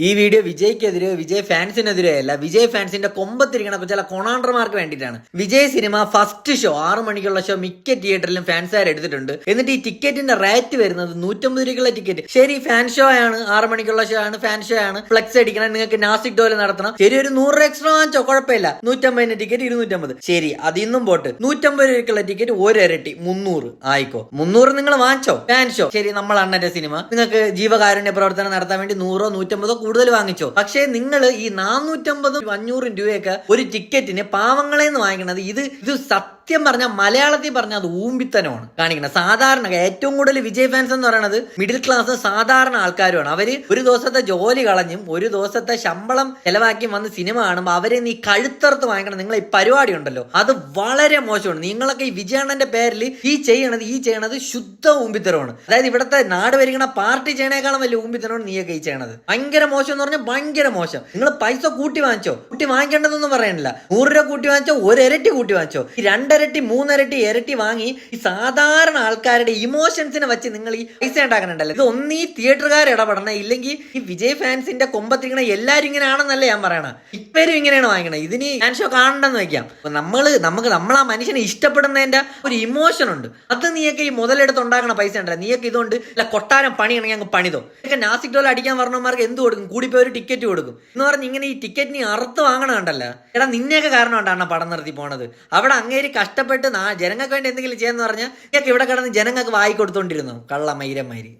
ഈ വീഡിയോ വിജയ്ക്കെതിരെയോ വിജയ് ഫാൻസിനെതിരെയോ അല്ല, വിജയ് ഫാൻസിന്റെ കൊമ്പത്തിരിക്കണ ചില കൊണാണ്ടർമാർക്ക് വേണ്ടിയിട്ടാണ്. വിജയ് സിനിമ ഫസ്റ്റ് ഷോ 6 മണിക്കുള്ള ഷോ മിക്ക തിയേറ്ററിലും ഫാൻസുകാർ എടുത്തിട്ടുണ്ട്. എന്നിട്ട് ഈ ടിക്കറ്റിന്റെ റേറ്റ് വരുന്നത് 150 രൂപയ്ക്കുള്ള ടിക്കറ്റ്. ശരി, ഫാൻ ഷോ ആണ്, 6 മണിക്കുള്ള ഷോ ആണ്, ഫാൻ ഷോ ആണ്, ഫ്ലെക്സ് അടിക്കണം, നിങ്ങൾക്ക് നാസിക് ഡോല് നടത്തണം. ശരി, ഒരു 100 എക്സ്ട്രാ വാങ്ങിച്ചോ, കുഴപ്പമില്ല. 150 ടിക്കറ്റ് 250. ശരി, അതിന്നും പോട്ട് 150 രൂപയ്ക്കുള്ള ടിക്കറ്റ് ഒരരട്ടി 300 ആയിക്കോ. 300 നിങ്ങൾ വാങ്ങിച്ചോ. ഫാൻ ഷോ ശരി, നമ്മൾ അണ്ണന്റെ സിനിമ, നിങ്ങൾക്ക് ജീവകാരുണ്യ പ്രവർത്തനം നടത്താൻ വേണ്ടി 100 150 കൂടുതൽ വാങ്ങിച്ചോ. പക്ഷേ നിങ്ങൾ ഈ 450 500 രൂപയൊക്കെ ഒരു ടിക്കറ്റിന് പാവങ്ങളെന്ന് വാങ്ങിക്കണത് ഇത് സത്യം പറഞ്ഞാൽ മലയാളത്തിൽ പറഞ്ഞാൽ അത് ഊമ്പിത്തനമാണ് കാണിക്കുന്നത്. സാധാരണ ഏറ്റവും കൂടുതൽ വിജയ് ഫാൻസ് എന്ന് പറയുന്നത് മിഡിൽ ക്ലാസ് സാധാരണ ആൾക്കാരുമാണ്. അവര് ഒരു ദിവസത്തെ ജോലി കളഞ്ഞും ഒരു ദിവസത്തെ ശമ്പളം ചെലവാക്കിയും വന്ന് സിനിമ കാണുമ്പോൾ അവരെ നീ കഴുത്തറുത്ത് വാങ്ങിക്കണം. നിങ്ങൾ ഈ പരിപാടി ഉണ്ടല്ലോ, അത് വളരെ മോശമാണ്. നിങ്ങളൊക്കെ ഈ വിജയണ്ണന്റെ പേരിൽ ഈ ചെയ്യണത് ശുദ്ധ ഊമ്പിത്തരമാണ്. അതായത് ഇവിടുത്തെ നാട് ഭരിക്കണ പാർട്ടി ചെയ്യണേക്കാളും വലിയ ഊമ്പിത്തരമാണ് നീയൊക്കെ ഈ ചെയ്യണത്. ഭയങ്കര മോശം എന്ന് പറഞ്ഞാൽ ഭയങ്കര മോശം. നിങ്ങൾ പൈസ കൂട്ടി വാങ്ങിച്ചോ, കൂട്ടി വാങ്ങിക്കേണ്ടതൊന്നും പറയാനില്ല. 100 രൂപ കൂട്ടി വാങ്ങിച്ചോ, ഒരരട്ടി കൂട്ടി വാങ്ങിച്ചോ, ഈ 2 ഇരട്ടി 3 ഇരട്ടി ഇരട്ടി വാങ്ങി ഈ സാധാരണ ആൾക്കാരുടെ ഇമോഷൻസിനെ വെച്ച് നിങ്ങൾ ഈ പൈസ ഉണ്ടാക്കുന്നുണ്ടല്ലോ. ഇത് ഒന്നീ തിയേറ്ററുകാർ ഇടപെടണം, ഇല്ലെങ്കിൽ ഈ വിജയ് ഫാൻസിന്റെ കൊമ്പത്തിരിക്കണ എല്ലാരും ഇങ്ങനെ ആണെന്നല്ല ഞാൻ പറയണ. ഇപ്പരും ഇങ്ങനെയാണ് വാങ്ങിക്കണത്. ഇതിന് ഫാൻ ഷോ കാണണ്ടെന്ന് വെക്കാം. നമ്മൾ ആ മനുഷ്യനെ ഇഷ്ടപ്പെടുന്നതിന്റെ ഒരു ഇമോഷൻ ഉണ്ട്. അത് നീയൊക്കെ ഈ മുതലെടുത്ത് ഉണ്ടാക്കണ പൈസ ഉണ്ടല്ലോ, നീയൊക്കെ ഇതുകൊണ്ട് ഇല്ല കൊട്ടാരം പണിയാണെങ്കിൽ അങ്ങ് പണിതോ. ഇതൊക്കെ നാസിക് ഡോൾ അടിക്കാൻ പറഞ്ഞവന്മാർക്ക് എന്ത് കൊടുക്കും? കൂടിപ്പോയി ഒരു ടിക്കറ്റ് കൊടുക്കും എന്ന് പറഞ്ഞ് ഇങ്ങനെ ഈ ടിക്കറ്റിന് അറുത്ത് വാങ്ങണ കണ്ടല്ലോ. എടാ, നിന്നെയൊക്കെ കാരണം കൊണ്ടാണ് പടം നിർത്തി പോണത്. അവിടെ അങ്ങേര് കഷ്ടപ്പെട്ട് ജനങ്ങൾക്ക് വേണ്ടി എന്തെങ്കിലും ചെയ്യാന്ന് പറഞ്ഞാൽ ഇതൊക്കെ ഇവിടെ കിടന്ന് ജനങ്ങൾക്ക് വായി കൊടുത്തോണ്ടിരുന്നു കള്ള മൈരന്മാര്.